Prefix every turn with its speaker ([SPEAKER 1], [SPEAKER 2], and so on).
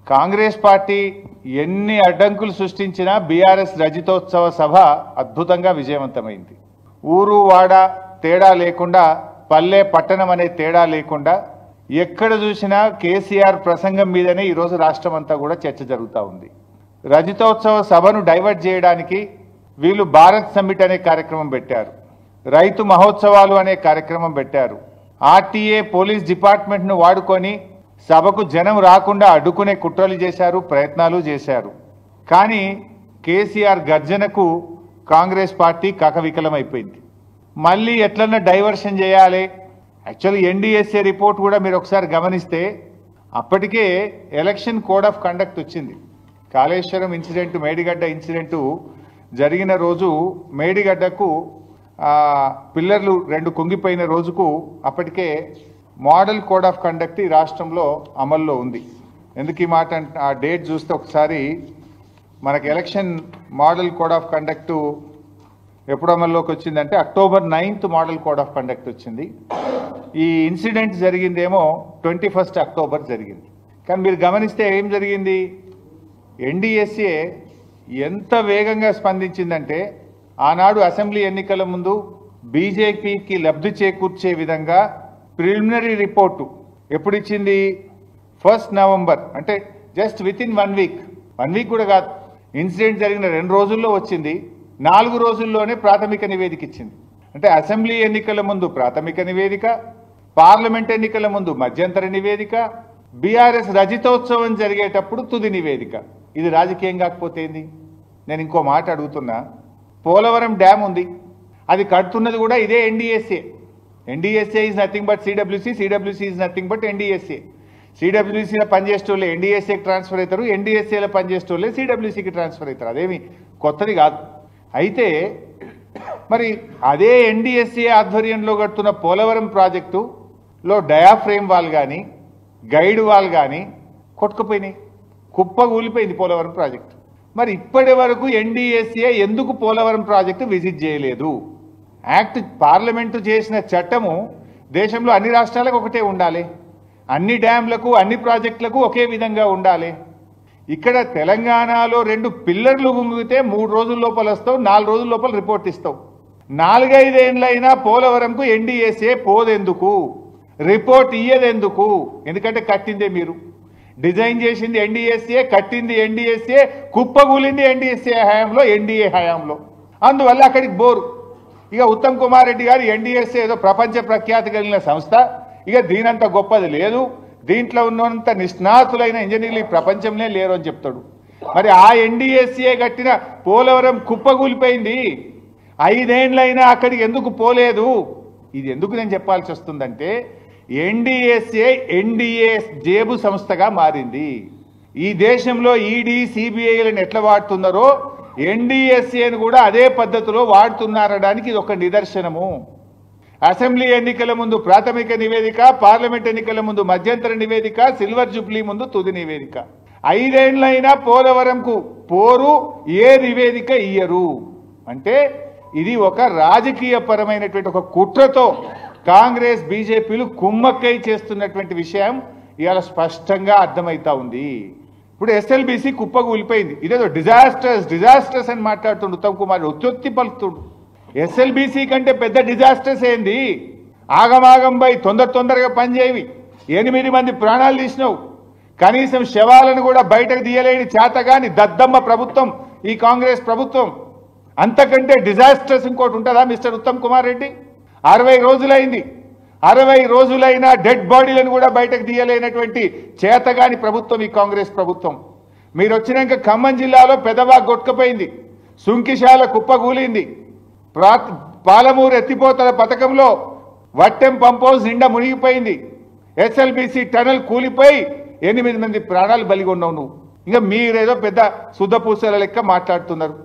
[SPEAKER 1] Congress party ఎన్ని అడ్డంకులు సృష్టించినా BRS రజతోత్సవ సభ అద్భుతంగా విజయవంతమైంది. ఊరు వాడ తేడా లేకుండా, పల్లె పట్టణం అనే తేడా లేకుండా ఎక్కడ చూసినా కేసీఆర్ ప్రసంగం మీదనే ఈరోజు రాష్ట్రం అంతా కూడా చర్చ జరుగుతూ ఉంది. రజతోత్సవ సభను డైవర్ట్ చేయడానికి వీళ్ళు భారత్ సమ్మిట్ అనే కార్యక్రమం పెట్టారు, రైతు మహోత్సవాలు అనే కార్యక్రమం పెట్టారు. ఆర్టీఏ పోలీస్ డిపార్ట్మెంట్ను వాడుకొని సభకు జనం రాకుండా అడ్డుకునే కుట్రలు చేశారు, ప్రయత్నాలు చేశారు. కానీ కేసీఆర్ గర్జనకు కాంగ్రెస్ పార్టీ కకవికలమైపోయింది. మళ్ళీ ఎట్లన్నా డైవర్షన్ చేయాలి. యాక్చువల్లీ ఎన్డీఎస్ఏ రిపోర్ట్ కూడా మీరు ఒకసారి గమనిస్తే అప్పటికే ఎలక్షన్ కోడ్ ఆఫ్ కండక్ట్ వచ్చింది. కాళేశ్వరం ఇన్సిడెంట్, మేడిగడ్డ ఇన్సిడెంటు జరిగిన రోజు మేడిగడ్డకు పిల్లర్లు 2 కుంగిపోయిన రోజుకు అప్పటికే మోడల్ కోడ్ ఆఫ్ కండక్ట్ ఈ రాష్ట్రంలో అమల్లో ఉంది. ఎందుకు ఈ మాట ఆ డేట్ చూస్తే ఒకసారి మనకి election model code of conduct ఎప్పుడు అమల్లోకి వచ్చిందంటే October 9th model code of conduct వచ్చింది. ఈ ఇన్సిడెంట్ జరిగిందేమో 21 అక్టోబర్ జరిగింది. కానీ మీరు గమనిస్తే ఏం జరిగింది, ఎన్డీఎస్ఏ ఎంత వేగంగా స్పందించిందంటే ఆనాడు అసెంబ్లీ ఎన్నికల ముందు బీజేపీకి లబ్ధి చేకూర్చే విధంగా ప్రిలిమినరీ రిపోర్టు ఎప్పుడు ఇచ్చింది, 1 నవంబర్, అంటే జస్ట్ విత్ ఇన్ 1 వీక్ కూడా కాదు, ఇన్సిడెంట్ జరిగిన 2 రోజుల్లో వచ్చింది. 4 రోజుల్లోనే ప్రాథమిక నివేదిక ఇచ్చింది. అంటే అసెంబ్లీ ఎన్నికల ముందు ప్రాథమిక నివేదిక, పార్లమెంట్ ఎన్నికల ముందు మధ్యంతర నివేదిక, బీఆర్ఎస్ రజతోత్సవం జరిగేటప్పుడు తుది నివేదిక. ఇది రాజకీయం కాకపోతే ఏంది? నేను ఇంకో మాట అడుగుతున్నా. పోలవరం డ్యామ్ ఉంది, అది కడుతున్నది కూడా ఇదే NDSA. NDSA is nothing but CWC, CWC is nothing but NDSA. సిడబ్ల్యూసీలో పనిచేసేటోళ్ళే ఎన్డీఎస్ఏకి ట్రాన్స్ఫర్ అవుతారు, ఎన్డీఎస్ఏలో పనిచేసేటోళ్ళే సిడబ్ల్యూసీకి ట్రాన్స్ఫర్ అవుతారు. అదేమి కొత్తది కాదు. అయితే మరి అదే ఎన్డీఎస్ఏ ఆధ్వర్యంలో కడుతున్న పోలవరం ప్రాజెక్టులో డయాఫ్రేమ్ వాల్ కానీ గైడ్ వాల్ కానీ కొట్టుకుపోయినాయి, కుప్పగూలిపోయింది పోలవరం ప్రాజెక్టు. మరి ఇప్పటి వరకు ఎన్డీఎస్ఏ ఎందుకు పోలవరం ప్రాజెక్టు విజిట్ చేయలేదు? యాక్ట్ పార్లమెంటు చేసిన చట్టము దేశంలో అన్ని రాష్ట్రాలకు ఒకటే ఉండాలి, అన్ని డ్యాంలకు అన్ని ప్రాజెక్టులకు ఒకే విధంగా ఉండాలి. ఇక్కడ తెలంగాణలో 2 పిల్లర్లు గుంగితే 3 రోజుల లోపల వస్తావు, 4 రోజుల లోపల రిపోర్ట్ ఇస్తావు. 4-5 ఏళ్ళైనా పోలవరంకు ఎన్డీఎస్ఏ పోదెందుకు, రిపోర్ట్ ఇయ్యదెందుకు? ఎందుకంటే కట్టిందే మీరు, డిజైన్ చేసింది ఎన్డీఎస్ఏ, కట్టింది ఎన్డీఎస్ఏ, కుప్పగూలింది ఎన్డీఎస్ఏ హయాంలో, ఎన్డీఏ హయాంలో. అందువల్ల అక్కడికి బోరు. ఇక ఉత్తమ్ కుమార్ రెడ్డి గారు ఎన్డీఎస్ఏ ఏదో ప్రపంచ ప్రఖ్యాతి కలిగిన సంస్థ, ఇక దీనంత గొప్పది లేదు, దీంట్లో ఉన్నంత నిష్ణాతులైన ఇంజనీర్లు ఈ ప్రపంచంలో లేరు అని చెప్తాడు. మరి ఆ ఎన్డీఎస్ఏ కట్టిన పోలవరం కుప్పగూలిపోయింది, 5 ఏళ్ళైనా అక్కడికి ఎందుకు పోలేదు? ఇది ఎందుకు నేను చెప్పాల్సి వస్తుందంటే ఎన్డీఎస్ఏ ఎన్డీఏ జేబు సంస్థగా మారింది. ఈ దేశంలో ఈడీ సిబిఐలను ఎట్లా వాడుతున్నారో ఎన్డీఎస్ఏను కూడా అదే పద్ధతిలో వాడుతున్నారనడానికి ఇది ఒక నిదర్శనము. అసెంబ్లీ ఎన్నికల ముందు ప్రాథమిక నివేదిక, పార్లమెంట్ ఎన్నికల ముందు మధ్యంతర నివేదిక, సిల్వర్ జూబ్లీ ముందు తుది నివేదిక. 5 ఏళ్ళైనా పోలవరంకు పోరు, ఏ నివేదిక ఇయ్యరు. అంటే ఇది ఒక రాజకీయ పరమైనటువంటి ఒక కుట్రతో కాంగ్రెస్ బీజేపీలు కుమ్మక్కై చేస్తున్నటువంటి విషయం ఇవాళ స్పష్టంగా అర్థమవుతా ఉంది. ఇప్పుడు ఎస్ఎల్బీసీ కుప్పగూలిపోయింది, ఇదేదో డిజాస్టర్స్ అని మాట్లాడుతుండు ఉత్తమ్ కుమార్, ఒత్తి పలుకుతుండు. ఎస్ఎల్బీసీ కంటే పెద్ద డిజాస్టర్స్ ఏంది? ఆగమాగం పై తొందరగా పనిచేయవి, 8 మంది ప్రాణాలు తీసినావు, కనీసం శవాలను కూడా బయటకు తీయలేని చేతగాని దద్దమ్మ ప్రభుత్వం ఈ కాంగ్రెస్ ప్రభుత్వం. అంతకంటే డిజాస్టర్స్ ఇంకోటి ఉంటుందా మిస్టర్ ఉత్తమ్ కుమార్ రెడ్డి? 60 రోజులైంది, 60 రోజులైనా డెడ్ బాడీలను కూడా బయటకు తీయలేనటువంటి చేతగాని ప్రభుత్వం ఈ కాంగ్రెస్ ప్రభుత్వం. మీరు వచ్చినాక ఖమ్మం జిల్లాలో పెదవాగ్ కొట్టుకుపోయింది, సుంకిశాల కుప్పగూలింది, పాలమూరు ఎత్తిపోతల పథకంలో వట్టెం పంప్ హౌస్ నిండా మునిగిపోయింది, ఎస్ఎల్బీసీ టనల్ కూలిపోయి 8 మంది ప్రాణాలు బలిగొన్నావు నువ్వు. ఇంకా మీరేదో పెద్ద శుద్ధపూసల లెక్క మాట్లాడుతున్నారు.